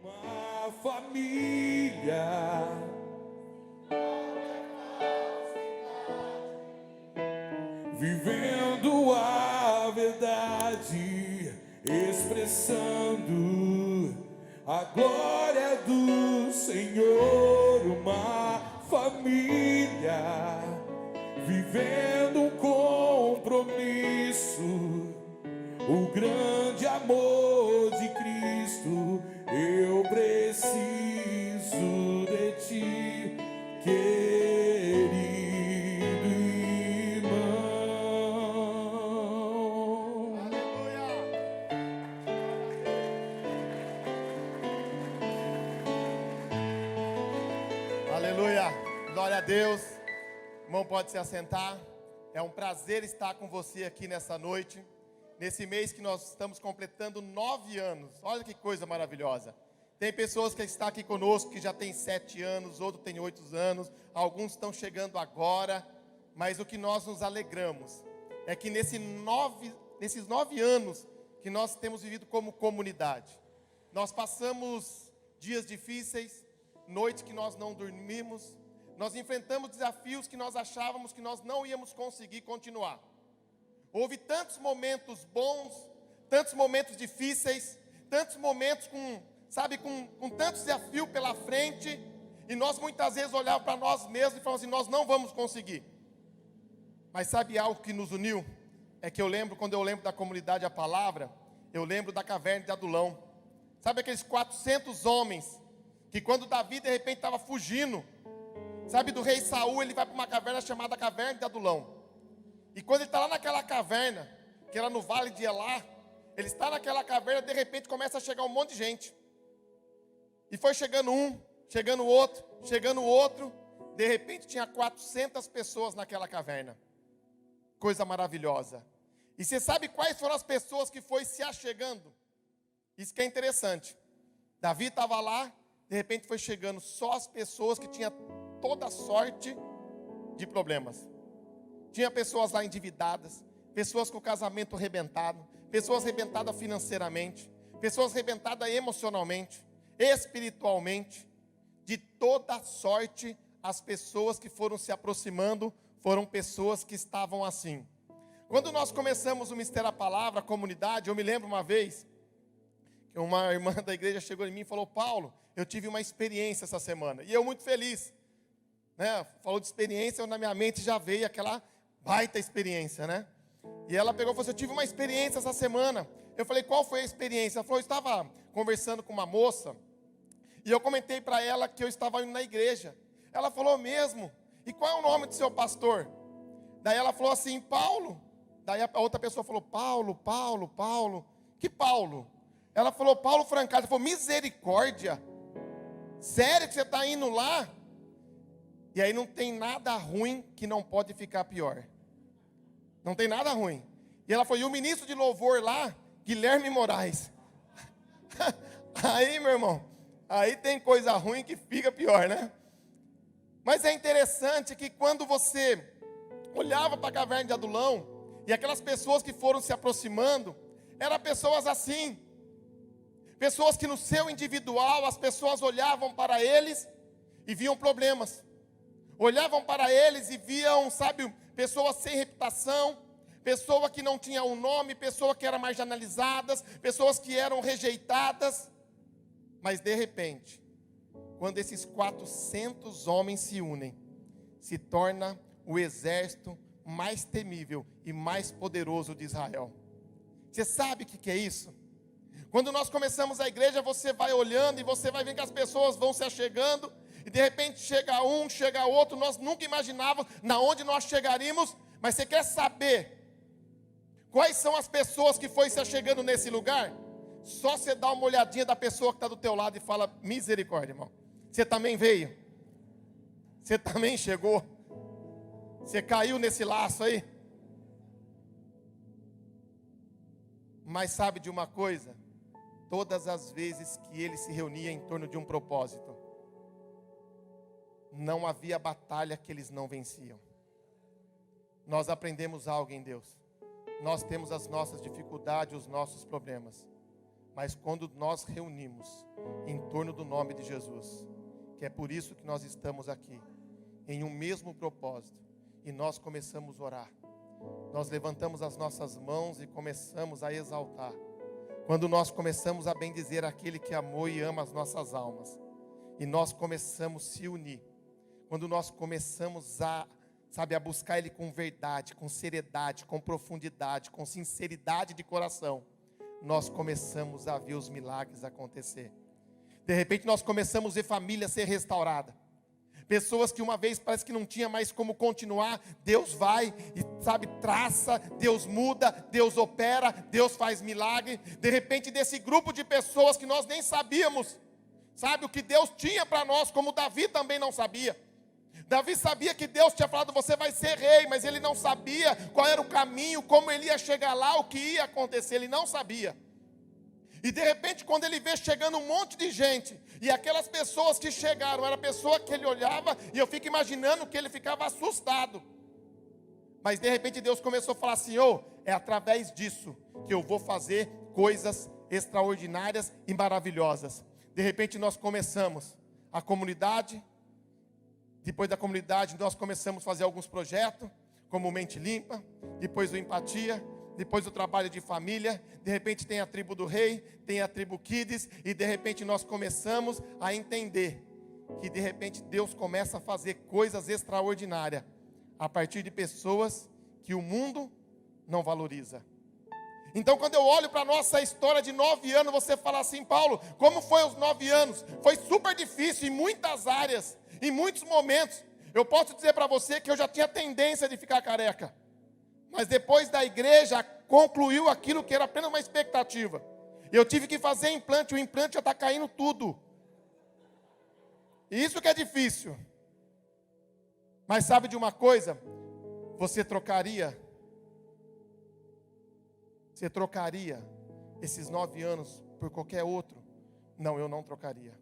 Uma família vivendo a verdade, expressando a glória do Senhor. Uma família vivendo um compromisso, o grande amor de Cristo. Eu preciso de ti, querido irmão. Aleluia, glória a Deus. Irmão, pode se assentar. É um prazer estar com você aqui nessa noite, nesse mês que nós estamos completando 9 anos. Olha que coisa maravilhosa. Tem pessoas que estão aqui conosco que já tem 7 anos, outros têm 8 anos, alguns estão chegando agora, mas o que nós nos alegramos é que nesses 9 anos que nós temos vivido como comunidade, nós passamos dias difíceis, noites que nós não dormimos, nós enfrentamos desafios que nós achávamos que nós não íamos conseguir continuar. Houve tantos momentos bons, tantos momentos difíceis, tantos momentos com tantos desafios pela frente, e nós muitas vezes olhávamos para nós mesmos e falávamos assim, nós não vamos conseguir. Mas sabe algo que nos uniu? É que quando eu lembro da comunidade A Palavra, eu lembro da caverna de Adulão. Sabe aqueles 400 homens, que quando Davi de repente estava fugindo, do rei Saul, ele vai para uma caverna chamada Caverna de Adulão. E quando ele está lá naquela caverna, que era no vale de Elá, ele está naquela caverna, de repente começa a chegar um monte de gente. E foi chegando um, chegando outro, de repente tinha 400 pessoas naquela caverna. Coisa maravilhosa. E você sabe quais foram as pessoas que foi se achegando? Isso que é interessante. Davi estava lá, de repente foi chegando só as pessoas que tinham toda sorte de problemas. Tinha pessoas lá endividadas, pessoas com o casamento arrebentado, pessoas arrebentadas financeiramente, pessoas arrebentadas emocionalmente, espiritualmente. De toda sorte, as pessoas que foram se aproximando foram pessoas que estavam assim. Quando nós começamos o Mistério da Palavra, a comunidade, eu me lembro uma vez que uma irmã da igreja chegou em mim e falou: Paulo, eu tive uma experiência essa semana. E eu muito feliz, falou de experiência, na minha mente já veio aquela baita experiência, E ela pegou e falou assim: eu tive uma experiência essa semana. Eu falei: qual foi a experiência? Ela falou: eu estava conversando com uma moça, e eu comentei para ela que eu estava indo na igreja. Ela falou: mesmo? E qual é o nome do seu pastor? Daí ela falou assim: Paulo. Daí a outra pessoa falou: Paulo. Que Paulo? Ela falou: Paulo Francado. Ela falou: misericórdia. Sério que você está indo lá? E aí não tem nada ruim que não pode ficar pior. Não tem nada ruim. E ela falou: e o ministro de louvor lá, Guilherme Moraes. Aí, meu irmão, aí tem coisa ruim que fica pior, Mas é interessante que quando você olhava para a caverna de Adulão, e aquelas pessoas que foram se aproximando, eram pessoas assim, pessoas que no seu individual, as pessoas olhavam para eles e viam problemas, olhavam para eles e viam, pessoas sem reputação, pessoas que não tinham um nome, pessoas que eram marginalizadas, pessoas que eram rejeitadas. Mas de repente, quando esses 400 homens se unem, se torna o exército mais temível e mais poderoso de Israel. Você sabe o que é isso? Quando nós começamos a igreja, você vai olhando e você vai vendo que as pessoas vão se achegando, e de repente chega um, chega outro. Nós nunca imaginávamos na onde nós chegaríamos. Mas você quer saber quais são as pessoas que foi se achegando nesse lugar? Só você dá uma olhadinha da pessoa que está do teu lado e fala: misericórdia, irmão. Você também veio? Você também chegou? Você caiu nesse laço aí? Mas sabe de uma coisa? Todas as vezes que ele se reunia em torno de um propósito, não havia batalha que eles não venciam. Nós aprendemos algo em Deus. Nós temos as nossas dificuldades, os nossos problemas. mas quando nós reunimos em torno do nome de Jesus, que é por isso que nós estamos aqui, em um mesmo propósito, e nós começamos a orar, nós levantamos as nossas mãos e começamos a exaltar, quando nós começamos a bendizer aquele que amou e ama as nossas almas, e nós começamos a se unir, quando nós começamos a buscar Ele com verdade, com seriedade, com profundidade, com sinceridade de coração, nós começamos a ver os milagres acontecer. De repente nós começamos a ver família ser restaurada. Pessoas que uma vez parece que não tinha mais como continuar, Deus vai e traça, Deus muda, Deus opera, Deus faz milagre. De repente desse grupo de pessoas que nós nem sabíamos, o que Deus tinha para nós, como Davi também não sabia. Davi sabia que Deus tinha falado, você vai ser rei, mas ele não sabia qual era o caminho, como ele ia chegar lá, o que ia acontecer, ele não sabia. E de repente, quando ele vê chegando um monte de gente, e aquelas pessoas que chegaram, era a pessoa que ele olhava, e eu fico imaginando que ele ficava assustado. Mas de repente Deus começou a falar assim, é através disso que eu vou fazer coisas extraordinárias e maravilhosas. De repente nós começamos a comunidade. Depois da comunidade, nós começamos a fazer alguns projetos, como o Mente Limpa, depois o Empatia, depois o trabalho de família. De repente tem a tribo do rei, tem a tribo Kids, e de repente nós começamos a entender que de repente Deus começa a fazer coisas extraordinárias, a partir de pessoas que o mundo não valoriza. Então quando eu olho para a nossa história de 9 anos, você fala assim, Paulo, como foi os 9 anos? Foi super difícil em muitas áreas, em muitos momentos. Eu posso dizer para você que eu já tinha tendência de ficar careca. Mas depois da igreja, concluiu aquilo que era apenas uma expectativa. Eu tive que fazer implante, o implante já está caindo tudo. E isso que é difícil. Mas sabe de uma coisa? Você trocaria esses 9 anos por qualquer outro? Não, eu não trocaria.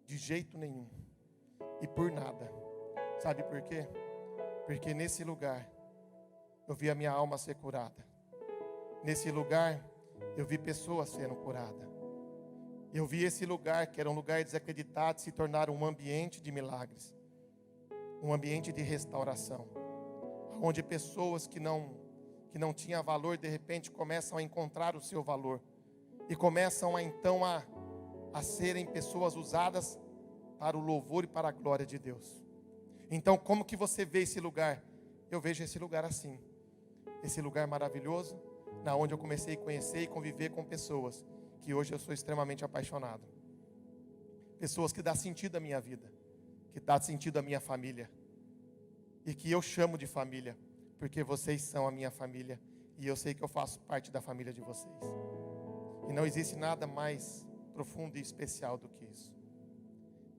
De jeito nenhum. E por nada. Sabe por quê? Porque nesse lugar eu vi a minha alma ser curada. Nesse lugar eu vi pessoas sendo curadas. Eu vi esse lugar, que era um lugar desacreditado, se tornar um ambiente de milagres. Um ambiente de restauração. Onde pessoas que não tinham valor, de repente começam a encontrar o seu valor. E começam a serem pessoas usadas para o louvor e para a glória de Deus. Então, como que você vê esse lugar? Eu vejo esse lugar assim. Esse lugar maravilhoso, na onde eu comecei a conhecer e conviver com pessoas que hoje eu sou extremamente apaixonado. Pessoas que dão sentido à minha vida, que dão sentido à minha família. E que eu chamo de família, porque vocês são a minha família. E eu sei que eu faço parte da família de vocês. E não existe nada mais profundo e especial do que isso.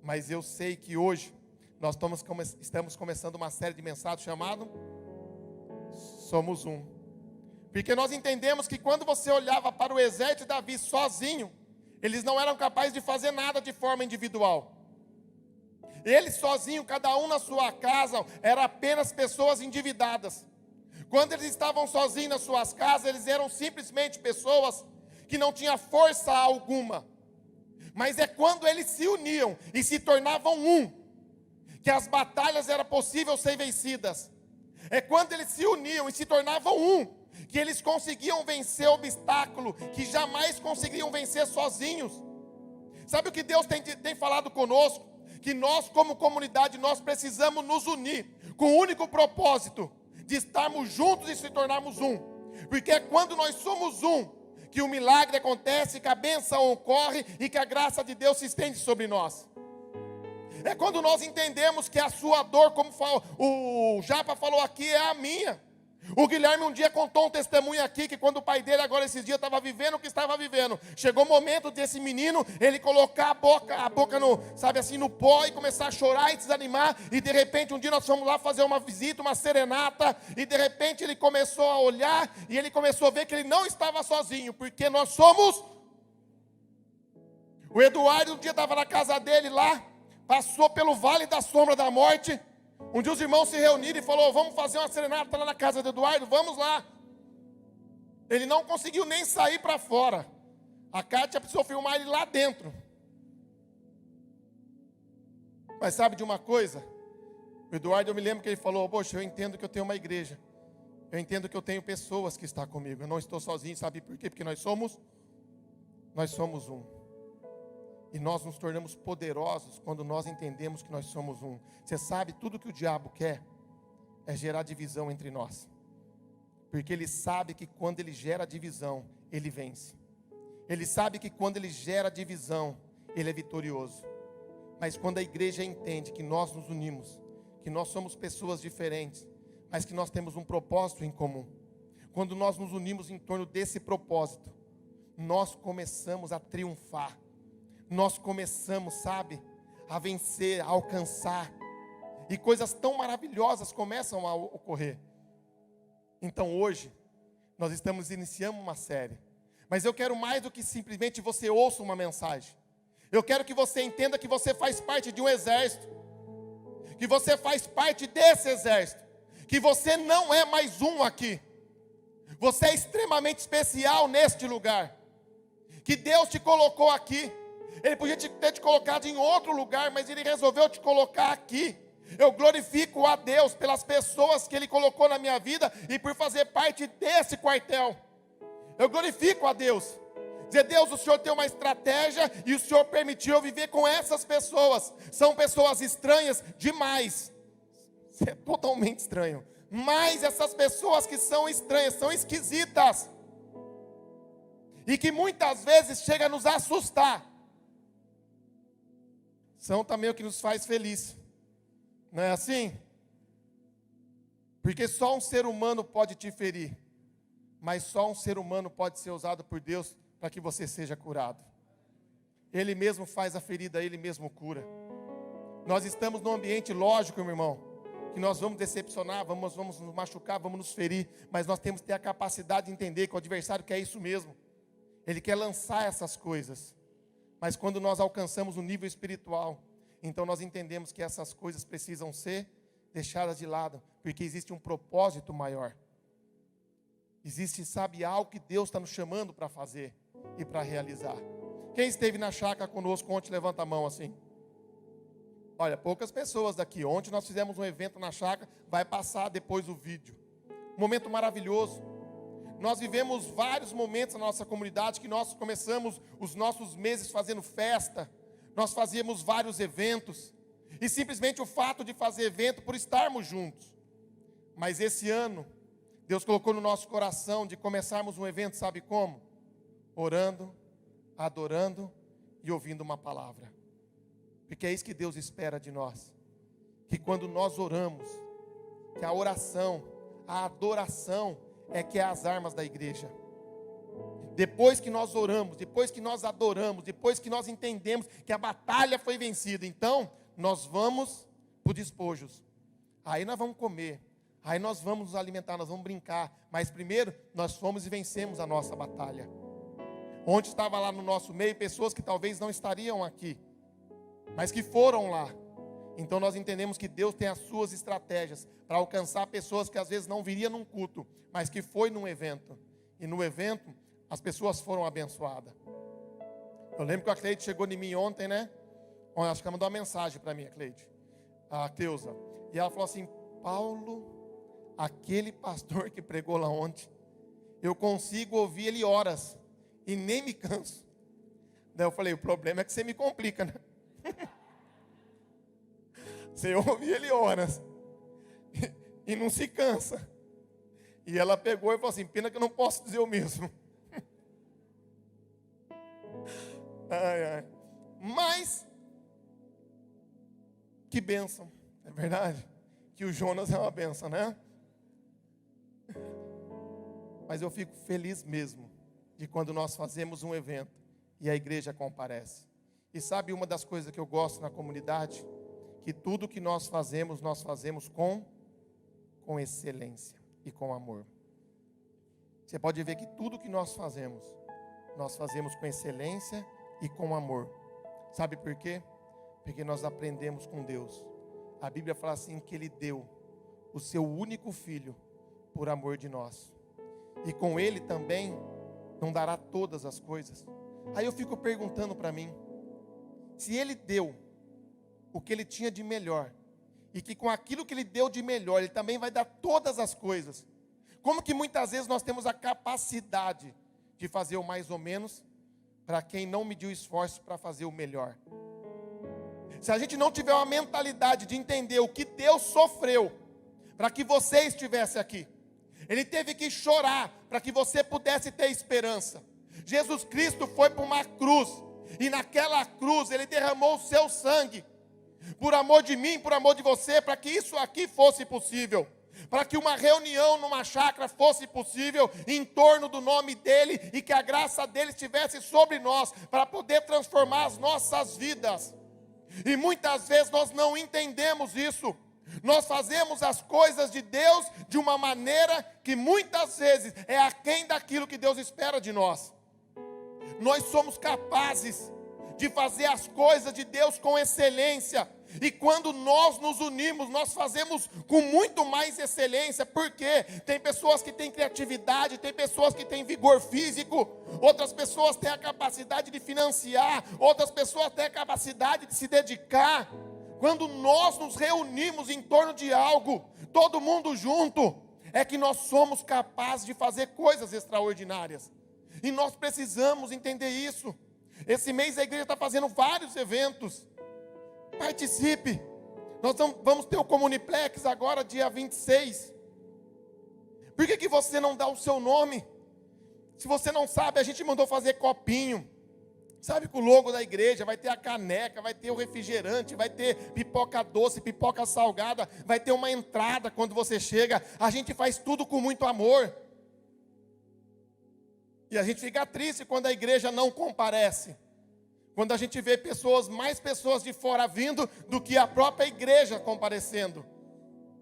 Mas eu sei que hoje nós estamos começando uma série de mensagens chamado Somos Um. Porque nós entendemos que quando você olhava para o exército de Davi sozinho, eles não eram capazes de fazer nada de forma individual. Eles sozinhos, cada um na sua casa, eram apenas pessoas endividadas. Quando eles estavam sozinhos nas suas casas, eles eram simplesmente pessoas que não tinham força alguma. Mas é quando eles se uniam e se tornavam um, que as batalhas eram possíveis ser vencidas. É quando eles se uniam e se tornavam um, que eles conseguiam vencer obstáculo que jamais conseguiriam vencer sozinhos. Sabe o que Deus tem falado conosco? Que nós como comunidade, nós precisamos nos unir com o único propósito de estarmos juntos e se tornarmos um. Porque é quando nós somos um, que o milagre acontece, que a bênção ocorre e que a graça de Deus se estende sobre nós. É quando nós entendemos que a sua dor, como o Japa falou aqui, é a minha. O Guilherme um dia contou um testemunho aqui, que quando o pai dele agora esses dias estava vivendo o que estava vivendo, chegou o momento desse menino, ele colocar a boca no, no pó e começar a chorar e desanimar, e de repente um dia nós fomos lá fazer uma visita, uma serenata, e de repente ele começou a olhar, e ele começou a ver que ele não estava sozinho, porque nós somos. O Eduardo um dia estava na casa dele lá, passou pelo vale da sombra da morte. Um dia os irmãos se reuniram e falaram, vamos fazer uma serenata lá na casa do Eduardo, vamos lá. Ele não conseguiu nem sair para fora. A Kátia precisou filmar ele lá dentro. Mas sabe de uma coisa? O Eduardo, eu me lembro que ele falou, poxa, eu entendo que eu tenho uma igreja. Eu entendo que eu tenho pessoas que estão comigo. Eu não estou sozinho, sabe por quê? Porque nós somos um. E nós nos tornamos poderosos quando nós entendemos que nós somos um. Você sabe, tudo que o diabo quer é gerar divisão entre nós. Porque ele sabe que quando ele gera divisão, ele vence. Ele sabe que quando ele gera divisão, ele é vitorioso. Mas quando a igreja entende que nós nos unimos, que nós somos pessoas diferentes, mas que nós temos um propósito em comum. Quando nós nos unimos em torno desse propósito, nós começamos a triunfar. Nós começamos, sabe, a vencer, a alcançar. E coisas tão maravilhosas começam a ocorrer. Então hoje, nós estamos iniciando uma série. Mas eu quero mais do que simplesmente você ouça uma mensagem. Eu quero que você entenda que você faz parte de um exército. Que você faz parte desse exército. Que você não é mais um aqui. Você é extremamente especial neste lugar. Que Deus te colocou aqui. Ele podia ter te colocado em outro lugar, mas Ele resolveu te colocar aqui. Eu glorifico a Deus pelas pessoas que Ele colocou na minha vida e por fazer parte desse quartel. Eu glorifico a Deus. Dizer, Deus, o Senhor tem uma estratégia e o Senhor permitiu eu viver com essas pessoas. São pessoas estranhas demais. Isso é totalmente estranho. Mas essas pessoas que são estranhas, são esquisitas. E que muitas vezes chega a nos assustar. São também o que nos faz feliz. Não é assim? Porque só um ser humano pode te ferir. Mas só um ser humano pode ser usado por Deus para que você seja curado. Ele mesmo faz a ferida, Ele mesmo cura. Nós estamos num ambiente lógico, meu irmão, que nós vamos decepcionar, vamos nos machucar, vamos nos ferir, mas nós temos que ter a capacidade de entender que o adversário quer isso mesmo. Ele quer lançar essas coisas. Mas quando nós alcançamos o nível espiritual, então nós entendemos que essas coisas precisam ser deixadas de lado, porque existe um propósito maior. Existe, sabe, algo que Deus está nos chamando para fazer e para realizar. Quem esteve na chácara conosco ontem, levanta a mão assim. Olha, poucas pessoas daqui. Ontem nós fizemos um evento na chácara, vai passar depois o vídeo. Um momento maravilhoso. Nós vivemos vários momentos na nossa comunidade que nós começamos os nossos meses fazendo festa. Nós fazíamos vários eventos. E simplesmente o fato de fazer evento por estarmos juntos. Mas esse ano, Deus colocou no nosso coração de começarmos um evento, sabe como? Orando, adorando e ouvindo uma palavra. Porque é isso que Deus espera de nós. Que quando nós oramos, que a oração, a adoração é que é as armas da igreja. Depois que nós oramos, depois que nós adoramos, depois que nós entendemos que a batalha foi vencida, então nós vamos para os despojos. Aí nós vamos comer, aí nós vamos nos alimentar, nós vamos brincar. Mas primeiro nós fomos e vencemos a nossa batalha. Ontem estava lá no nosso meio pessoas que talvez não estariam aqui, mas que foram lá. Então nós entendemos que Deus tem as suas estratégias para alcançar pessoas que às vezes não viriam num culto, mas que foi num evento. E no evento as pessoas foram abençoadas. Eu lembro que a Cleide chegou em mim ontem, né? Acho que ela mandou uma mensagem para mim, a Cleide, a Cleusa. E ela falou assim, Paulo, aquele pastor que pregou lá ontem, eu consigo ouvir ele horas e nem me canso. Daí eu falei, o problema é que você me complica, né? Você ouve ele horas e não se cansa. E ela pegou e falou assim, pena que eu não posso dizer o mesmo. Ai, ai. Mas, que bênção, é verdade? Que o Jonas é uma bênção, né? Mas eu fico feliz mesmo de quando nós fazemos um evento e a igreja comparece. E sabe uma das coisas que eu gosto na comunidade? Que tudo que nós fazemos com excelência e com amor. Você pode ver que tudo que nós fazemos com excelência e com amor. Sabe por quê? Porque nós aprendemos com Deus. A Bíblia fala assim que Ele deu o seu único filho por amor de nós. E com Ele também não dará todas as coisas. Aí eu fico perguntando para mim, se Ele deu o que Ele tinha de melhor, e que com aquilo que Ele deu de melhor, Ele também vai dar todas as coisas, como que muitas vezes nós temos a capacidade de fazer o mais ou menos, para quem não mediu esforço para fazer o melhor? Se a gente não tiver uma mentalidade de entender o que Deus sofreu para que você estivesse aqui, Ele teve que chorar para que você pudesse ter esperança. Jesus Cristo foi para uma cruz, e naquela cruz Ele derramou o seu sangue, por amor de mim, por amor de você, para que isso aqui fosse possível, para que uma reunião numa chácara fosse possível, em torno do nome dEle, e que a graça dEle estivesse sobre nós, para poder transformar as nossas vidas. E muitas vezes nós não entendemos isso. Nós fazemos as coisas de Deus de uma maneira que muitas vezes é aquém daquilo que Deus espera de nós. Nós somos capazes de fazer as coisas de Deus com excelência. E quando nós nos unimos, nós fazemos com muito mais excelência. Porque tem pessoas que têm criatividade, tem pessoas que têm vigor físico, outras pessoas têm a capacidade de financiar, outras pessoas têm a capacidade de se dedicar. Quando nós nos reunimos em torno de algo, todo mundo junto, é que nós somos capazes de fazer coisas extraordinárias. E nós precisamos entender isso. Esse mês a igreja está fazendo vários eventos. Participe. Nós vamos ter o Comuniplex agora, dia 26. Por que você não dá o seu nome? Se você não sabe, a gente mandou fazer copinho. Sabe, com o logo da igreja, vai ter a caneca, vai ter o refrigerante, vai ter pipoca doce, pipoca salgada, vai ter uma entrada quando você chega. A gente faz tudo com muito amor. E a gente fica triste quando a igreja não comparece. Quando a gente vê mais pessoas de fora vindo do que a própria igreja comparecendo.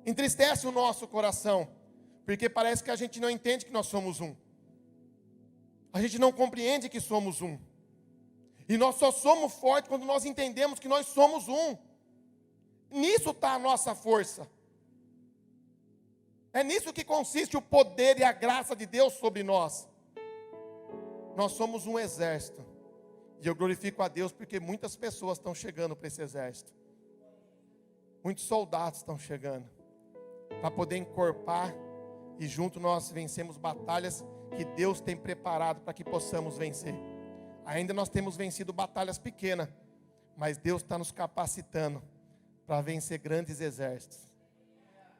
Entristece o nosso coração, porque parece que a gente não entende que nós somos um. A gente não compreende que somos um. E nós só somos fortes quando nós entendemos que nós somos um. Nisso está a nossa força. É nisso que consiste o poder e a graça de Deus sobre nós. Nós somos um exército. E eu glorifico a Deus porque muitas pessoas estão chegando para esse exército. Muitos soldados estão chegando. Para poder encorpar e junto nós vencemos batalhas que Deus tem preparado para que possamos vencer. Ainda nós temos vencido batalhas pequenas, mas Deus está nos capacitando para vencer grandes exércitos.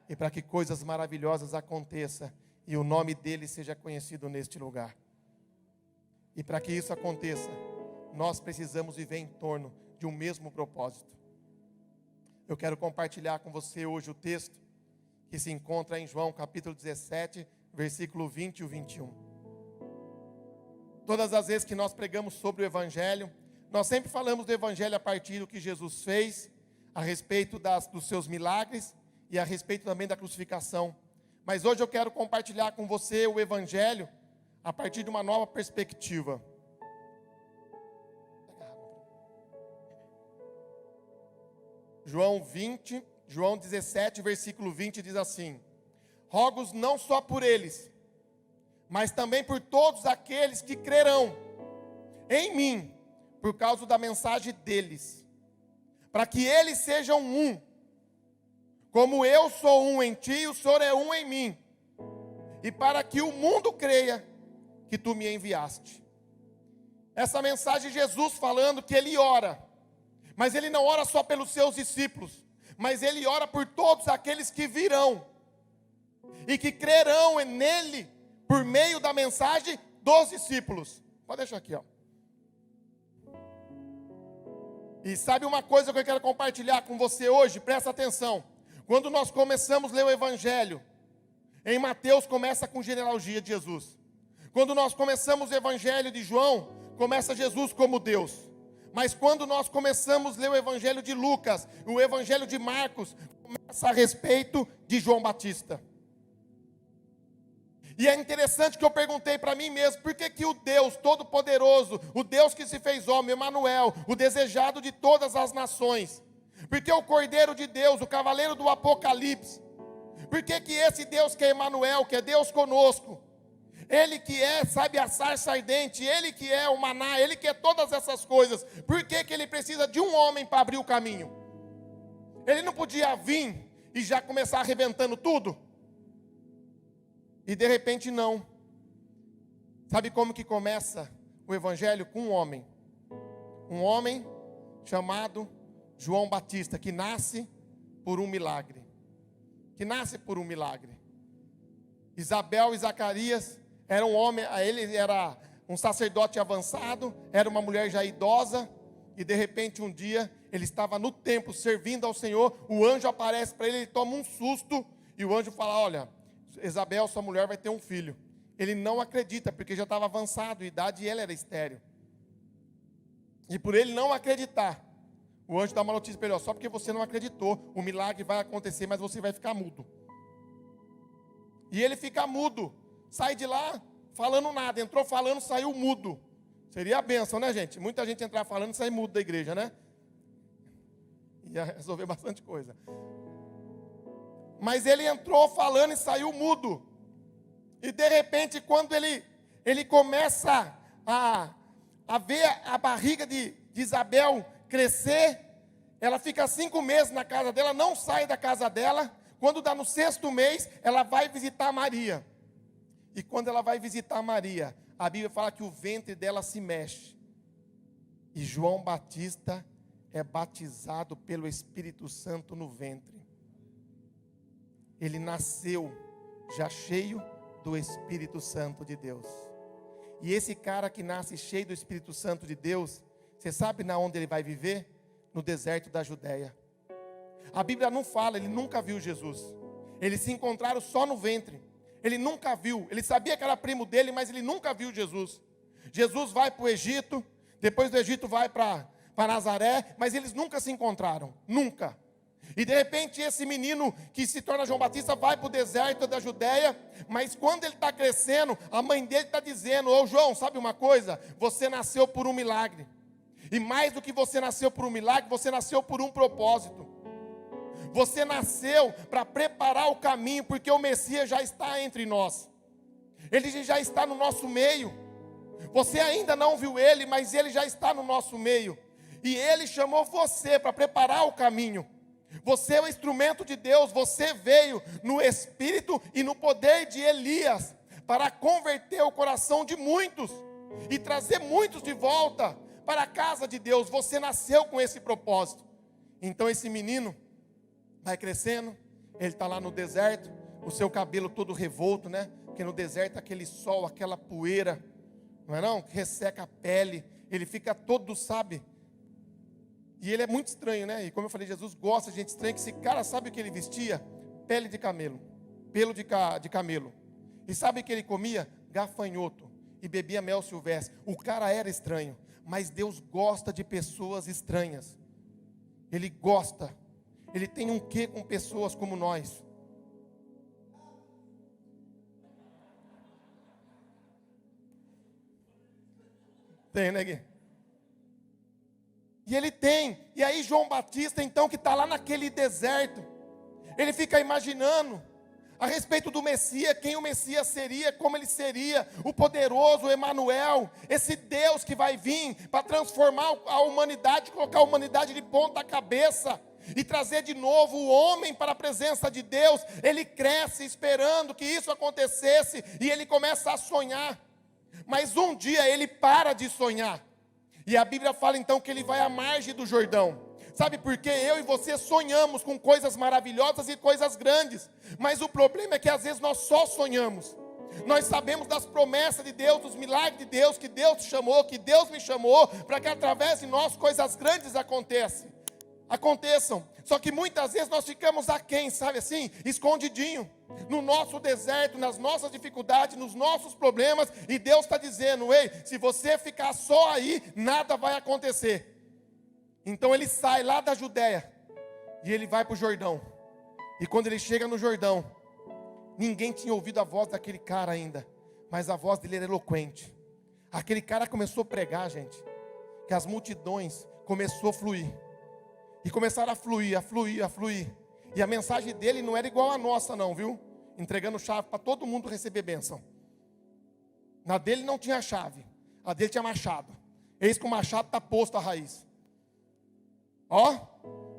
E para que coisas maravilhosas aconteçam e o nome dEle seja conhecido neste lugar. E para que isso aconteça, nós precisamos viver em torno de um mesmo propósito. Eu quero compartilhar com você hoje o texto que se encontra em João capítulo 17, versículo 20 e 21. Todas as vezes que nós pregamos sobre o Evangelho, nós sempre falamos do Evangelho a partir do que Jesus fez, a respeito dos seus milagres e a respeito também da crucificação. Mas hoje eu quero compartilhar com você o Evangelho a partir de uma nova perspectiva. João 17, versículo 20 diz assim: rogo não só por eles, mas também por todos aqueles que crerão em mim, por causa da mensagem deles, para que eles sejam um, como eu sou um em ti e o Senhor é um em mim, e para que o mundo creia que tu me enviaste. Essa mensagem Jesus falando que ele ora, mas ele não ora só pelos seus discípulos, mas ele ora por todos aqueles que virão, e que crerão nele, por meio da mensagem dos discípulos. Pode deixar aqui, ó. E sabe uma coisa que eu quero compartilhar com você hoje? Presta atenção. Quando nós começamos a ler o Evangelho, em Mateus começa com genealogia de Jesus. Quando nós começamos o Evangelho de João, começa Jesus como Deus. Mas quando nós começamos a ler o Evangelho de Lucas, o Evangelho de Marcos, começa a respeito de João Batista. E é interessante que eu perguntei para mim mesmo, por que o Deus Todo-Poderoso, o Deus que se fez homem, Emanuel, o desejado de todas as nações, por que o Cordeiro de Deus, o Cavaleiro do Apocalipse, por que esse Deus que é Emanuel, que é Deus conosco, Ele que é, sabe, a sarça ardente, Ele que é o maná, Ele que é todas essas coisas. Por que que Ele precisa de um homem para abrir o caminho? Ele não podia vir e já começar arrebentando tudo? E de repente não. Sabe como que começa o evangelho? Com um homem. Um homem chamado João Batista, que nasce por um milagre. Que nasce por um milagre. Isabel e Zacarias eram homens, ele era um sacerdote avançado, era uma mulher já idosa, e de repente um dia ele estava no templo servindo ao Senhor, o anjo aparece para ele, ele toma um susto, e o anjo fala: olha, Isabel, sua mulher vai ter um filho. Ele não acredita, porque já estava avançado em idade e ela era estéril. E por ele não acreditar, o anjo dá uma notícia para ele: ó, só porque você não acreditou, o milagre vai acontecer, mas você vai ficar mudo. E ele fica mudo, sai de lá falando nada, entrou falando, saiu mudo. Seria a bênção, né, gente? Muita gente entrar falando e sair mudo da igreja, né? Ia resolver bastante coisa. Mas ele entrou falando e saiu mudo. E de repente, quando ele começa a ver a barriga de Isabel crescer, ela fica 5 meses na casa dela, não sai da casa dela. Quando dá no 6º mês, ela vai visitar Maria. E quando ela vai visitar Maria, a Bíblia fala que o ventre dela se mexe. E João Batista é batizado pelo Espírito Santo no ventre. Ele nasceu já cheio do Espírito Santo de Deus. E esse cara que nasce cheio do Espírito Santo de Deus, você sabe na onde ele vai viver? No deserto da Judéia. A Bíblia não fala, ele nunca viu Jesus. Eles se encontraram só no ventre. Ele nunca viu, ele sabia que era primo dele, mas ele nunca viu Jesus. Jesus vai para o Egito, depois do Egito vai para Nazaré, mas eles nunca se encontraram, nunca. E de repente esse menino que se torna João Batista vai para o deserto da Judéia, mas quando ele está crescendo, a mãe dele está dizendo: ô João, sabe uma coisa? Você nasceu por um milagre. E mais do que você nasceu por um milagre, você nasceu por um propósito. Você nasceu para preparar o caminho, porque o Messias já está entre nós. Ele já está no nosso meio. Você ainda não viu ele, mas ele já está no nosso meio. E ele chamou você para preparar o caminho. Você é o instrumento de Deus. Você veio no espírito e no poder de Elias para converter o coração de muitos e trazer muitos de volta para a casa de Deus. Você nasceu com esse propósito. Então esse menino vai crescendo, ele está lá no deserto, o seu cabelo todo revolto, né? Porque no deserto aquele sol, aquela poeira, não é não? Que resseca a pele, ele fica todo, sabe? E ele é muito estranho, né? E como eu falei, Jesus gosta de gente estranha, que esse cara, sabe o que ele vestia? Pele de camelo, pelo de camelo. E sabe o que ele comia? Gafanhoto. E bebia mel silvestre. O cara era estranho, mas Deus gosta de pessoas estranhas. Ele gosta. Ele tem um quê com pessoas como nós. Tem, né, Gui? E ele tem. E aí João Batista, então, que está lá naquele deserto, ele fica imaginando a respeito do Messias, quem o Messias seria, como ele seria, o poderoso Emanuel, esse Deus que vai vir para transformar a humanidade, colocar a humanidade de ponta cabeça e trazer de novo o homem para a presença de Deus. Ele cresce esperando que isso acontecesse e ele começa a sonhar, mas um dia ele para de sonhar, e a Bíblia fala então que ele vai à margem do Jordão. Sabe por quê? Eu e você sonhamos com coisas maravilhosas e coisas grandes, mas o problema é que às vezes nós só sonhamos. Nós sabemos das promessas de Deus, dos milagres de Deus, que Deus te chamou, que Deus me chamou, para que através de nós coisas grandes aconteçam. Só que muitas vezes nós ficamos aquém, sabe assim, escondidinho, no nosso deserto, nas nossas dificuldades, nos nossos problemas, e Deus está dizendo: ei, se você ficar só aí, nada vai acontecer. Então ele sai lá da Judéia, e ele vai para o Jordão, e quando ele chega no Jordão, ninguém tinha ouvido a voz daquele cara ainda, mas a voz dele era eloquente. Aquele cara começou a pregar, gente, que as multidões começou a fluir. E começaram a fluir. E a mensagem dele não era igual a nossa não, viu? Entregando chave para todo mundo receber bênção. Na dele não tinha chave, a dele tinha machado. Eis que o machado está posto à raiz. Ó,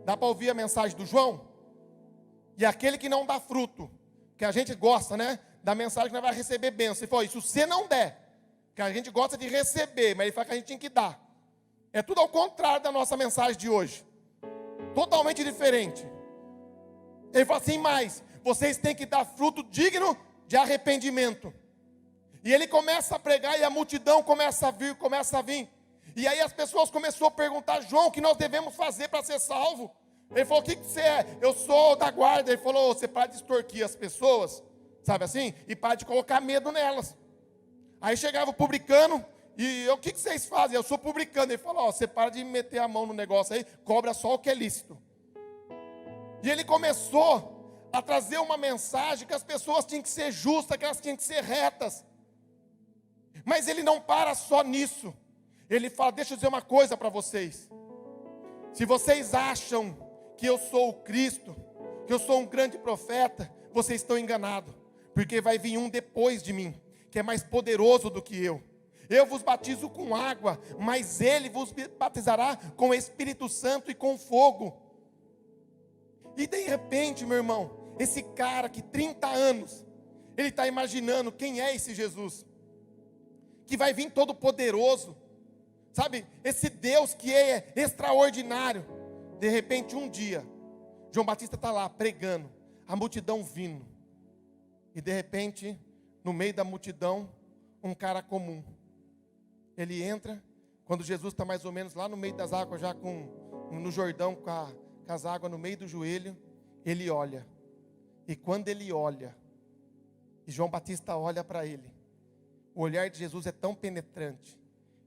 dá para ouvir a mensagem do João? E aquele que não dá fruto, que a gente gosta, né? Da mensagem que nós vai receber bênção. Ele falou, isso se você não der, que a gente gosta de receber, mas ele fala que a gente tem que dar. É tudo ao contrário da nossa mensagem de hoje. Totalmente diferente. Ele falou assim, mas vocês têm que dar fruto digno de arrependimento. E ele começa a pregar e a multidão começa a vir. E aí as pessoas começaram a perguntar, João, o que nós devemos fazer para ser salvo? Ele falou, o que você é? Eu sou da guarda. Ele falou, você para de extorquir as pessoas, sabe assim? E para de colocar medo nelas. Aí chegava o publicano, e o que vocês fazem? Eu sou publicano. Ele falou, você para de meter a mão no negócio aí, cobra só o que é lícito. E ele começou a trazer uma mensagem que as pessoas tinham que ser justas, que elas tinham que ser retas. Mas ele não para só nisso. Ele fala, deixa eu dizer uma coisa para vocês. Se vocês acham que eu sou o Cristo, que eu sou um grande profeta, vocês estão enganados. Porque vai vir um depois de mim, que é mais poderoso do que eu. Eu vos batizo com água, mas ele vos batizará com o Espírito Santo e com fogo. E de repente, meu irmão, esse cara que 30 anos, ele está imaginando quem é esse Jesus. Que vai vir todo poderoso. Sabe, esse Deus que é extraordinário. De repente um dia, João Batista está lá pregando, a multidão vindo. E de repente, no meio da multidão, um cara comum. Ele entra, quando Jesus está mais ou menos lá no meio das águas, já no Jordão, com as águas no meio do joelho, ele olha. E quando ele olha, e João Batista olha para ele, o olhar de Jesus é tão penetrante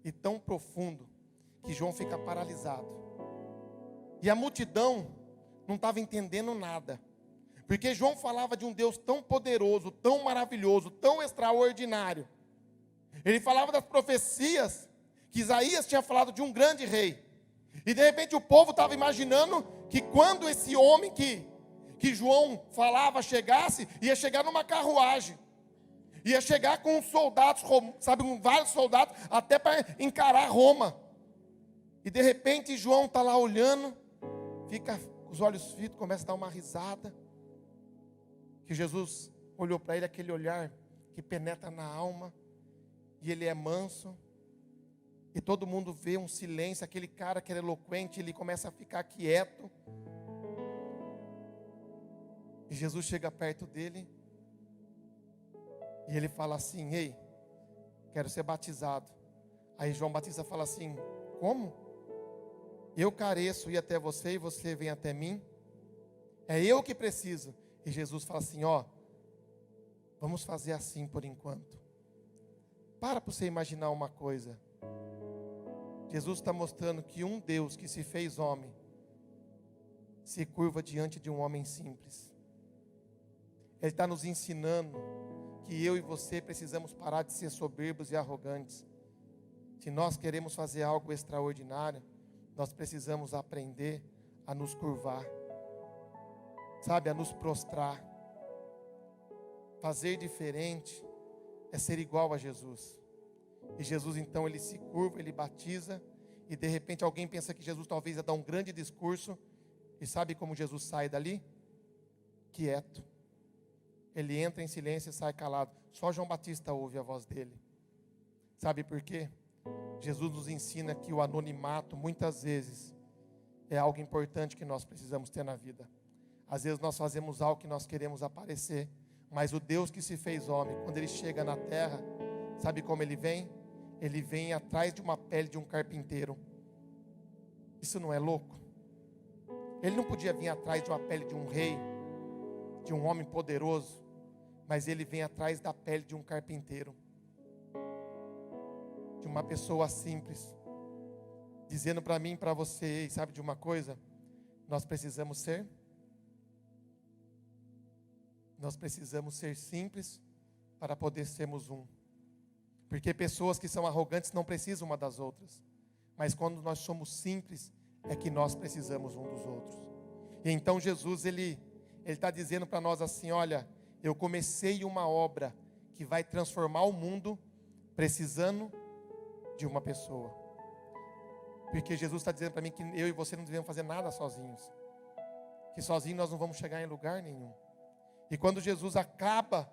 e tão profundo, que João fica paralisado. E a multidão não estava entendendo nada. Porque João falava de um Deus tão poderoso, tão maravilhoso, tão extraordinário. Ele falava das profecias que Isaías tinha falado de um grande rei. E de repente o povo estava imaginando que quando esse homem que João falava chegasse, ia chegar numa carruagem. Ia chegar com soldados, sabe, com vários soldados, até para encarar Roma. E de repente João está lá olhando, fica com os olhos fitos, começa a dar uma risada. Que Jesus olhou para ele, aquele olhar que penetra na alma. E ele é manso. E todo mundo vê um silêncio, aquele cara que era eloquente, ele começa a ficar quieto. E Jesus chega perto dele. E ele fala assim, ei, quero ser batizado. Aí João Batista fala assim, como? Eu careço ir até você e você vem até mim? É eu que preciso. E Jesus fala assim, ó, vamos fazer assim por enquanto. Para você imaginar uma coisa. Jesus está mostrando que um Deus que se fez homem, se curva diante de um homem simples. Ele está nos ensinando que eu e você precisamos parar de ser soberbos e arrogantes. Se nós queremos fazer algo extraordinário, nós precisamos aprender a nos curvar, sabe, a nos prostrar. Fazer diferente é ser igual a Jesus. E Jesus então ele se curva, ele batiza, e de repente alguém pensa que Jesus talvez ia dar um grande discurso, e sabe como Jesus sai dali? Quieto. Ele entra em silêncio e sai calado. Só João Batista ouve a voz dele. Sabe por quê? Jesus nos ensina que o anonimato, muitas vezes, é algo importante que nós precisamos ter na vida. Às vezes nós fazemos algo que nós queremos aparecer, mas o Deus que se fez homem, quando ele chega na terra, sabe como ele vem? Ele vem atrás de uma pele de um carpinteiro. Isso não é louco? Ele não podia vir atrás de uma pele de um rei, de um homem poderoso, mas ele vem atrás da pele de um carpinteiro, de uma pessoa simples, dizendo para mim e para você, sabe de uma coisa? Nós precisamos ser simples para poder sermos um. Porque pessoas que são arrogantes não precisam uma das outras, mas quando nós somos simples, é que nós precisamos um dos outros. E então Jesus, ele está dizendo para nós assim, olha, eu comecei uma obra que vai transformar o mundo, precisando de uma pessoa. Porque Jesus está dizendo para mim que eu e você não devemos fazer nada sozinhos. Que sozinhos nós não vamos chegar em lugar nenhum. E quando Jesus acaba,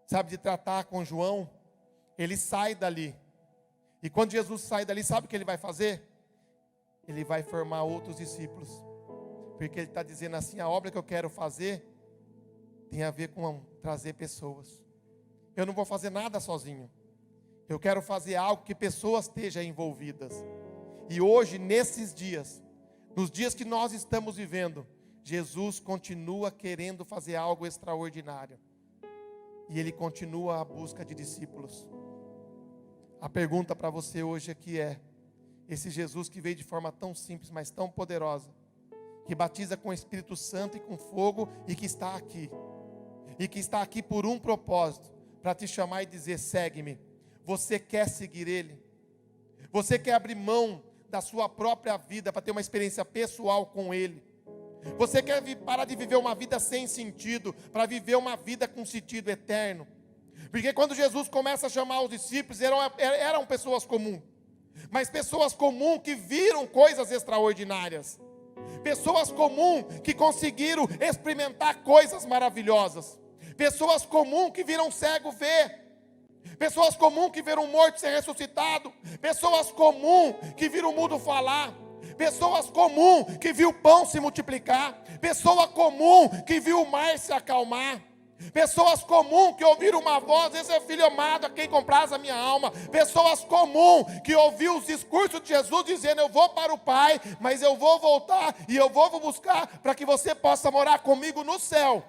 sabe, de tratar com João, ele sai dali. E quando Jesus sai dali, sabe o que ele vai fazer? Ele vai formar outros discípulos. Porque ele está dizendo assim, a obra que eu quero fazer tem a ver com trazer pessoas. Eu não vou fazer nada sozinho. Eu quero fazer algo que pessoas estejam envolvidas. E hoje, nesses dias, nos dias que nós estamos vivendo, Jesus continua querendo fazer algo extraordinário. E Ele continua à busca de discípulos. A pergunta para você hoje aqui é: esse Jesus que veio de forma tão simples, mas tão poderosa, que batiza com o Espírito Santo e com fogo, e que está aqui por um propósito, para te chamar e dizer: segue-me. Você quer seguir Ele? Você quer abrir mão da sua própria vida para ter uma experiência pessoal com Ele? Você quer parar de viver uma vida sem sentido, para viver uma vida com sentido eterno? Porque quando Jesus começa a chamar os discípulos, eram pessoas comuns, mas pessoas comuns que viram coisas extraordinárias, pessoas comuns que conseguiram experimentar coisas maravilhosas, pessoas comuns que viram cego ver, pessoas comuns que viram morto ser ressuscitado, pessoas comuns que viram mudo falar, pessoas comuns que viu o pão se multiplicar, pessoa comum que viu o mar se acalmar, pessoas comuns que ouviram uma voz: esse é o filho amado a quem compraz a minha alma. Pessoas comuns que ouviram os discursos de Jesus dizendo: eu vou para o Pai, mas eu vou voltar e eu vou buscar para que você possa morar comigo no céu.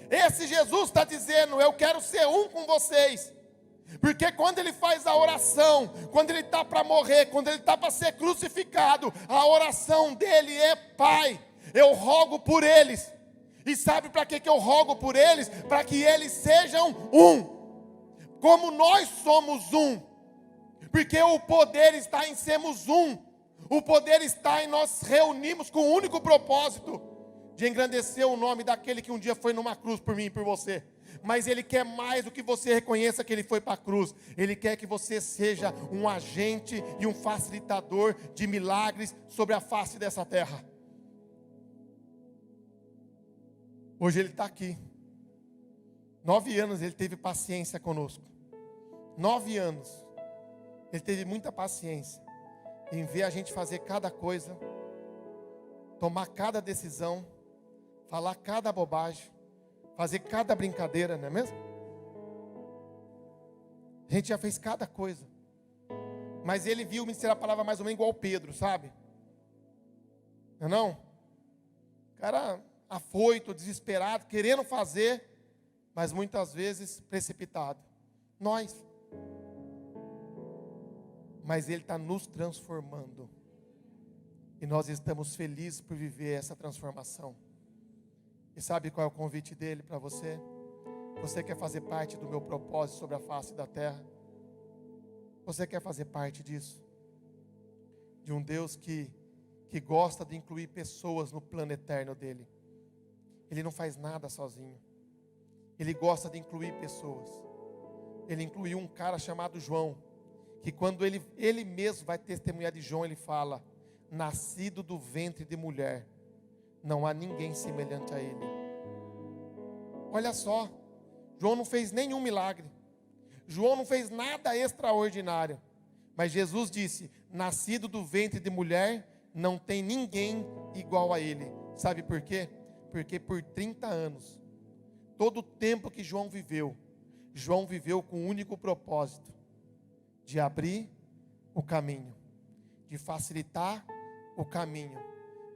Esse Jesus está dizendo: eu quero ser um com vocês. Porque quando ele faz a oração, quando ele está para morrer, quando ele está para ser crucificado, a oração dele é: Pai, eu rogo por eles. E sabe para que eu rogo por eles? Para que eles sejam um, como nós somos um. Porque o poder está em sermos um. O poder está em nós reunirmos com o único propósito de engrandecer o nome daquele que um dia foi numa cruz por mim e por você. Mas Ele quer mais do que você reconheça que Ele foi para a cruz. Ele quer que você seja um agente e um facilitador de milagres sobre a face dessa terra. Hoje Ele está aqui. 9 anos Ele teve paciência conosco. 9 anos. Ele teve muita paciência em ver a gente fazer cada coisa, tomar cada decisão, falar cada bobagem, fazer cada brincadeira, não é mesmo? A gente já fez cada coisa. Mas Ele viu ministrar a palavra mais ou menos igual Pedro, sabe? Não é não? O cara afoito, desesperado, querendo fazer, mas muitas vezes precipitado. Nós. Mas Ele está nos transformando. E nós estamos felizes por viver essa transformação. E sabe qual é o convite dele para você? Você quer fazer parte do meu propósito sobre a face da terra? Você quer fazer parte disso? De um Deus que gosta de incluir pessoas no plano eterno dele. Ele não faz nada sozinho. Ele gosta de incluir pessoas. Ele incluiu um cara chamado João, que quando ele mesmo vai testemunhar de João, ele fala: nascido do ventre de mulher, não há ninguém semelhante a ele. Olha só, João não fez nenhum milagre. João não fez nada extraordinário. Mas Jesus disse: nascido do ventre de mulher, não tem ninguém igual a ele. Sabe por quê? Porque por 30 anos, todo o tempo que João viveu com o único propósito de abrir o caminho, de facilitar o caminho,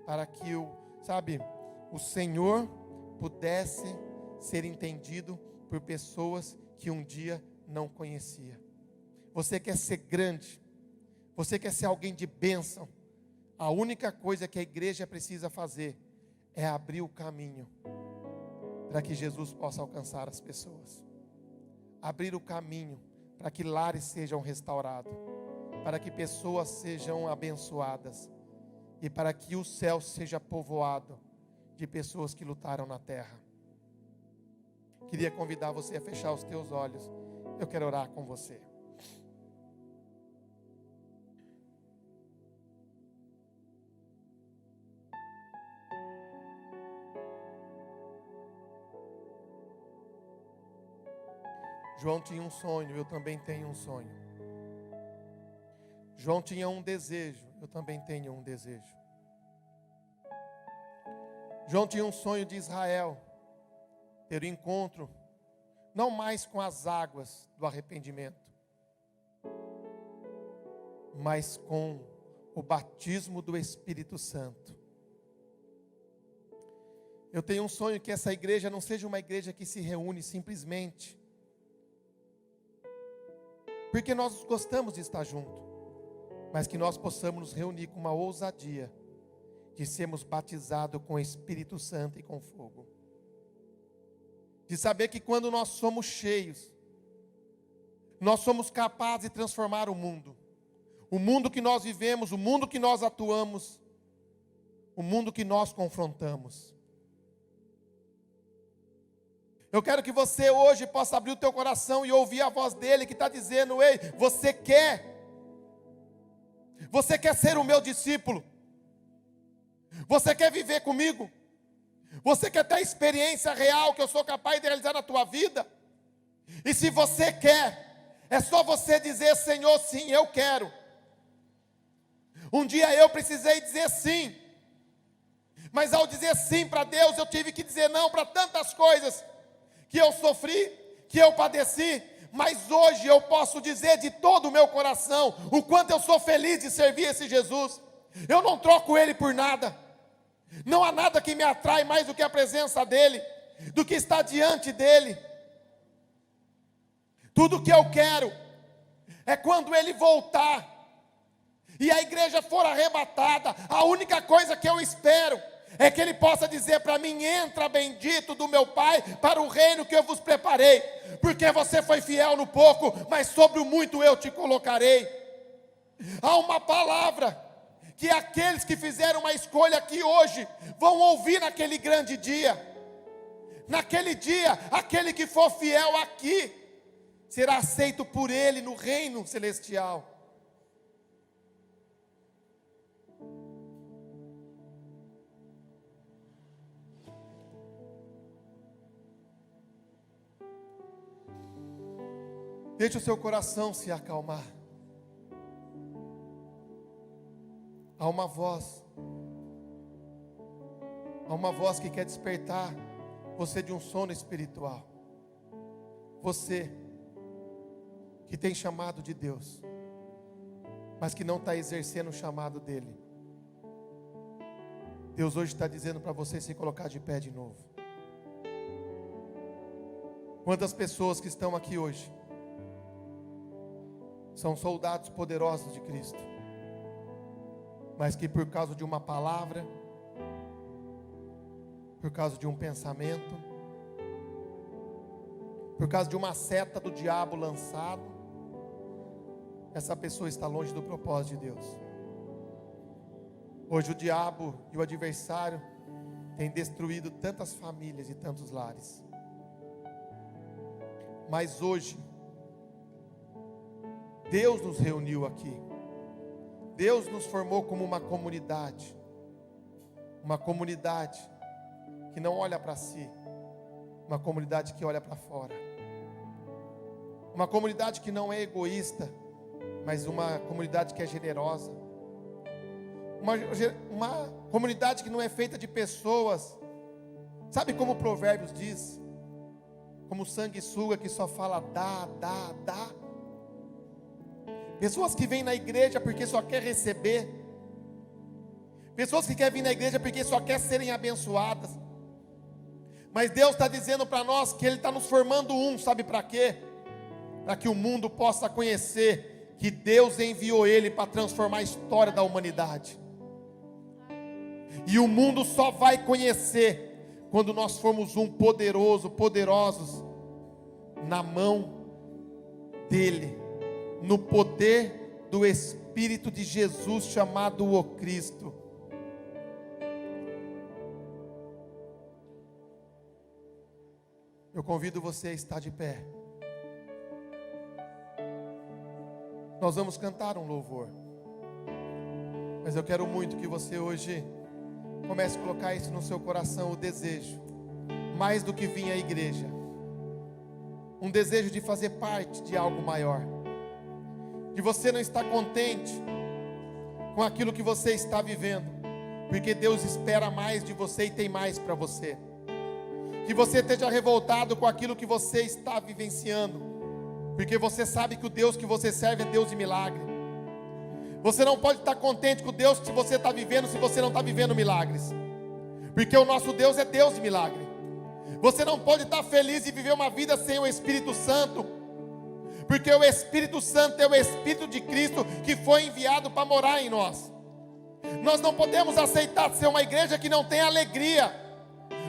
para que o Senhor pudesse ser entendido por pessoas que um dia não conhecia. Você quer ser grande, você quer ser alguém de bênção. A única coisa que a igreja precisa fazer é abrir o caminho para que Jesus possa alcançar as pessoas. Abrir o caminho para que lares sejam restaurados, para que pessoas sejam abençoadas e para que o céu seja povoado de pessoas que lutaram na terra. Queria convidar você a fechar os teus olhos. Eu quero orar com você. João tinha um sonho, eu também tenho um sonho. João tinha um desejo, eu também tenho um desejo. João tinha um sonho de Israel, ter um encontro, não mais com as águas do arrependimento, mas com o batismo do Espírito Santo. Eu tenho um sonho que essa igreja não seja uma igreja que se reúne simplesmente porque nós gostamos de estar junto, mas que nós possamos nos reunir com uma ousadia de sermos batizados com o Espírito Santo e com fogo. De saber que quando nós somos cheios, nós somos capazes de transformar o mundo que nós vivemos, o mundo que nós atuamos, o mundo que nós confrontamos. Eu quero que você hoje possa abrir o teu coração e ouvir a voz dele que está dizendo: ei, você quer ser o meu discípulo? Você quer viver comigo? Você quer ter a experiência real que eu sou capaz de realizar na tua vida? E se você quer, é só você dizer: Senhor, sim, eu quero. Um dia eu precisei dizer sim, mas ao dizer sim para Deus, eu tive que dizer não para tantas coisas que eu sofri, que eu padeci, mas hoje eu posso dizer de todo o meu coração o quanto eu sou feliz de servir esse Jesus. Eu não troco ele por nada. Não há nada que me atrai mais do que a presença dele, do que estar diante dele. Tudo que eu quero é quando ele voltar e a igreja for arrebatada, a única coisa que eu espero é que ele possa dizer para mim: entra, bendito do meu Pai, para o reino que eu vos preparei, porque você foi fiel no pouco, mas sobre o muito eu te colocarei. Há uma palavra que aqueles que fizeram uma escolha aqui hoje vão ouvir naquele grande dia. Naquele dia, aquele que for fiel aqui será aceito por ele no reino celestial. Deixe o seu coração se acalmar. Há uma voz que quer despertar você de um sono espiritual. Você que tem chamado de Deus, mas que não está exercendo o chamado dele. Deus hoje está dizendo para você se colocar de pé de novo. Quantas pessoas que estão aqui hoje são soldados poderosos de Cristo, mas que por causa de uma palavra, por causa de um pensamento, por causa de uma seta do diabo lançado, essa pessoa está longe do propósito de Deus. Hoje o diabo e o adversário têm destruído tantas famílias e tantos lares. Mas hoje Deus nos reuniu aqui. Deus nos formou como uma comunidade que não olha para si, uma comunidade que olha para fora, uma comunidade que não é egoísta, mas uma comunidade que é generosa, uma comunidade que não é feita de pessoas, sabe como o Provérbios diz, como sanguessuga que só fala dá, dá, dá. Pessoas que vêm na igreja porque só quer receber. Pessoas que querem vir na igreja porque só quer serem abençoadas. Mas Deus está dizendo para nós que Ele está nos formando sabe para quê? Para que o mundo possa conhecer que Deus enviou Ele para transformar a história da humanidade. E o mundo só vai conhecer quando nós formos poderosos na mão dEle, no poder do Espírito de Jesus chamado o Cristo. Eu convido você a estar de pé. nós vamos cantar um louvor. Mas eu quero muito que você hoje comece a colocar isso no seu coração, o desejo, mais do que vir à igreja, um desejo de fazer parte de algo maior, de você não estar contente com aquilo que você está vivendo, porque Deus espera mais de você e tem mais para você. Que você esteja revoltado com aquilo que você está vivenciando, porque você sabe que o Deus que você serve é Deus de milagre. Você não pode estar contente com o Deus que você está vivendo se você não está vivendo milagres, porque o nosso Deus é Deus de milagre. Você não pode estar feliz e viver uma vida sem o Espírito Santo, porque o Espírito Santo é o Espírito de Cristo que foi enviado para morar em nós. Nós não podemos aceitar ser uma igreja que não tem alegria,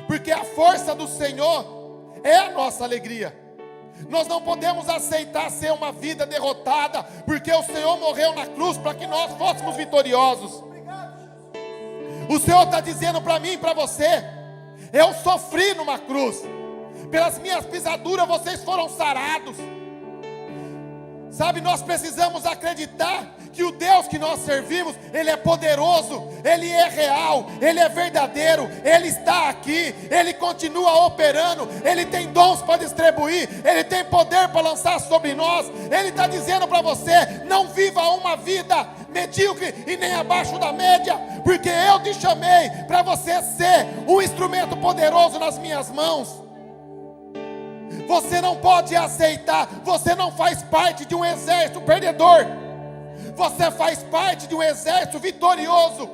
porque a força do Senhor é a nossa alegria. Nós não podemos aceitar ser uma vida derrotada, porque o Senhor morreu na cruz para que nós fôssemos vitoriosos. O Senhor está dizendo para mim e para você: eu sofri numa cruz, pelas minhas pisaduras vocês foram sarados. Sabe, nós precisamos acreditar que o Deus que nós servimos, Ele é poderoso, Ele é real, Ele é verdadeiro, Ele está aqui, Ele continua operando, Ele tem dons para distribuir, Ele tem poder para lançar sobre nós. Ele está dizendo para você: não viva uma vida medíocre e nem abaixo da média, porque eu te chamei para você ser um instrumento poderoso nas minhas mãos. Você não pode aceitar, você não faz parte de um exército perdedor, você faz parte de um exército vitorioso,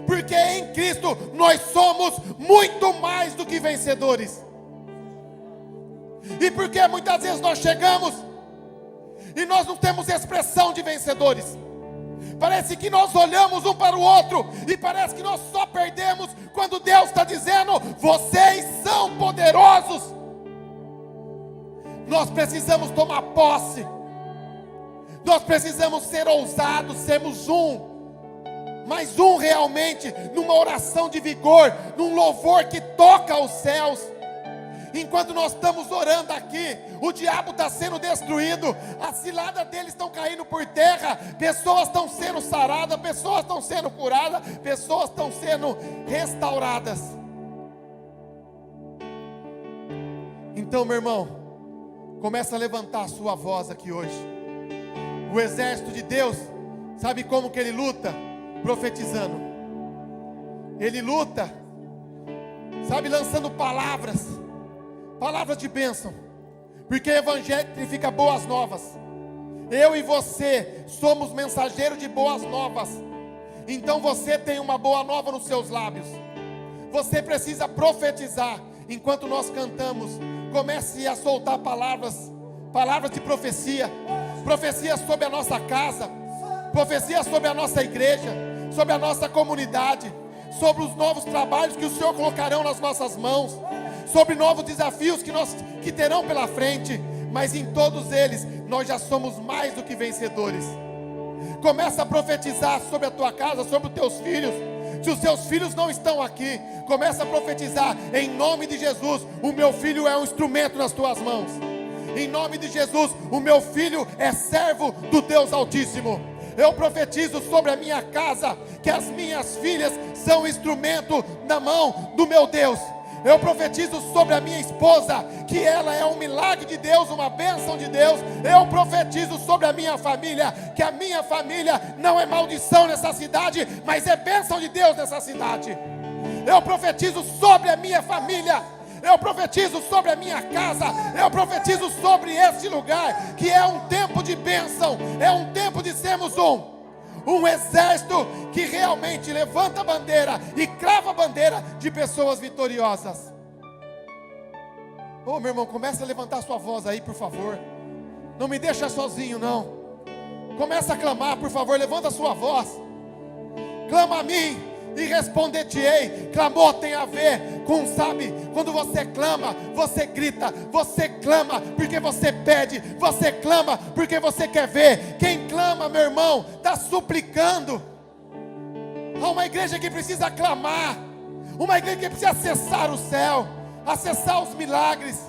porque em Cristo nós somos muito mais do que vencedores. E porque muitas vezes nós chegamos e nós não temos expressão de vencedores, parece que nós olhamos um para o outro e parece que nós só perdemos, quando Deus está dizendo: vocês são poderosos. Nós precisamos tomar posse, nós precisamos ser ousados, sermos mais um realmente, numa oração de vigor, num louvor que toca os céus. Enquanto nós estamos orando aqui, o diabo está sendo destruído, as ciladas dele estão caindo por terra, pessoas estão sendo saradas, pessoas estão sendo curadas, pessoas estão sendo restauradas. Então, meu irmão, começa a levantar a sua voz aqui hoje. O exército de Deus, sabe como que ele luta? Profetizando. Ele luta, sabe, lançando palavras de bênção, porque o evangelho significa boas novas. Eu e você somos mensageiros de boas novas. Então você tem uma boa nova nos seus lábios. Você precisa profetizar. Enquanto nós cantamos, comece a soltar palavras de profecia, profecia sobre a nossa casa, profecia sobre a nossa igreja, sobre a nossa comunidade, sobre os novos trabalhos que o Senhor colocarão nas nossas mãos, sobre novos desafios que terão pela frente, mas em todos eles nós já somos mais do que vencedores. Começa a profetizar sobre a tua casa, sobre os teus filhos. Se os seus filhos não estão aqui, começa a profetizar: em nome de Jesus, o meu filho é um instrumento nas tuas mãos. Em nome de Jesus, o meu filho é servo do Deus Altíssimo. Eu profetizo sobre a minha casa, que as minhas filhas são instrumento na mão do meu Deus. Eu profetizo sobre a minha esposa, que ela é um milagre de Deus, uma bênção de Deus. Eu profetizo sobre a minha família, que a minha família não é maldição nessa cidade, mas é bênção de Deus nessa cidade. Eu profetizo sobre a minha família, eu profetizo sobre a minha casa, eu profetizo sobre este lugar, que é um tempo de bênção, é um tempo de sermos um exército que realmente levanta a bandeira e crava a bandeira de pessoas vitoriosas. Meu irmão, começa a levantar sua voz aí, por favor. Não me deixa sozinho, não. Começa a clamar, por favor, levanta a sua voz. Clama a mim e responder-te-ei. Clamor tem a ver com, sabe, quando você clama, você grita, você clama porque você pede, você clama porque você quer ver. Quem clama, meu irmão, está suplicando. Há uma igreja que precisa clamar, uma igreja que precisa acessar o céu, acessar os milagres.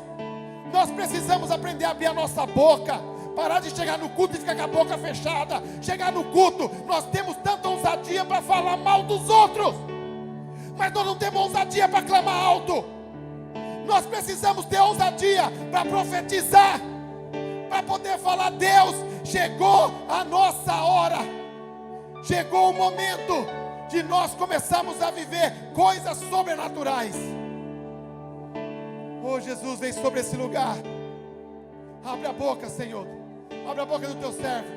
Nós precisamos aprender a abrir a nossa boca parar de chegar no culto e ficar com a boca fechada. Chegar no culto, nós temos tanta ousadia para falar mal dos outros, mas nós não temos ousadia para clamar alto. Nós precisamos ter ousadia para profetizar, para poder falar: Deus, chegou a nossa hora, chegou o momento de nós começarmos a viver coisas sobrenaturais. Oh Jesus, vem sobre esse lugar. Abre a boca, Senhor. Abre a boca do teu servo.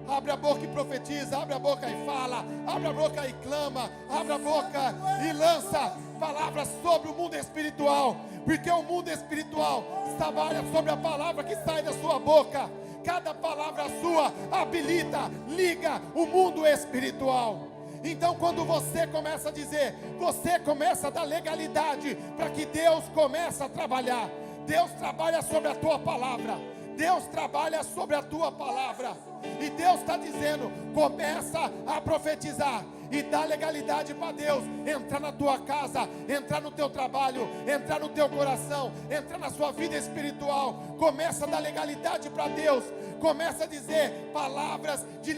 Abre a boca e profetiza. Abre a boca e fala. Abre a boca e clama. Abre a boca e lança palavras sobre o mundo espiritual, porque o mundo espiritual trabalha sobre a palavra que sai da sua boca. Cada palavra sua habilita, liga o mundo espiritual. Então quando você começa a dizer, você começa a dar legalidade para que Deus comece a trabalhar. Deus trabalha sobre a tua palavra. Deus trabalha sobre a tua palavra. E Deus está dizendo: começa a profetizar e dá legalidade para Deus entrar na tua casa, entrar no teu trabalho, entrar no teu coração, entrar na sua vida espiritual. Começa a dar legalidade para Deus. Começa a dizer palavras de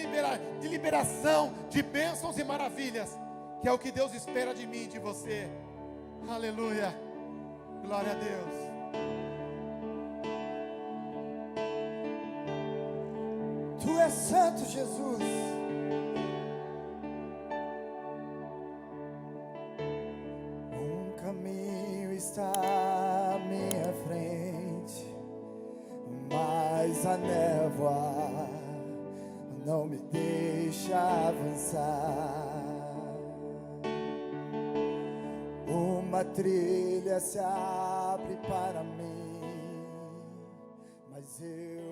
liberação, de bênçãos e maravilhas, que é o que Deus espera de mim e de você. Aleluia, glória a Deus. Tu és santo, Jesus. Um caminho está à minha frente, mas a névoa não me deixa avançar. Uma trilha se abre para mim, mas eu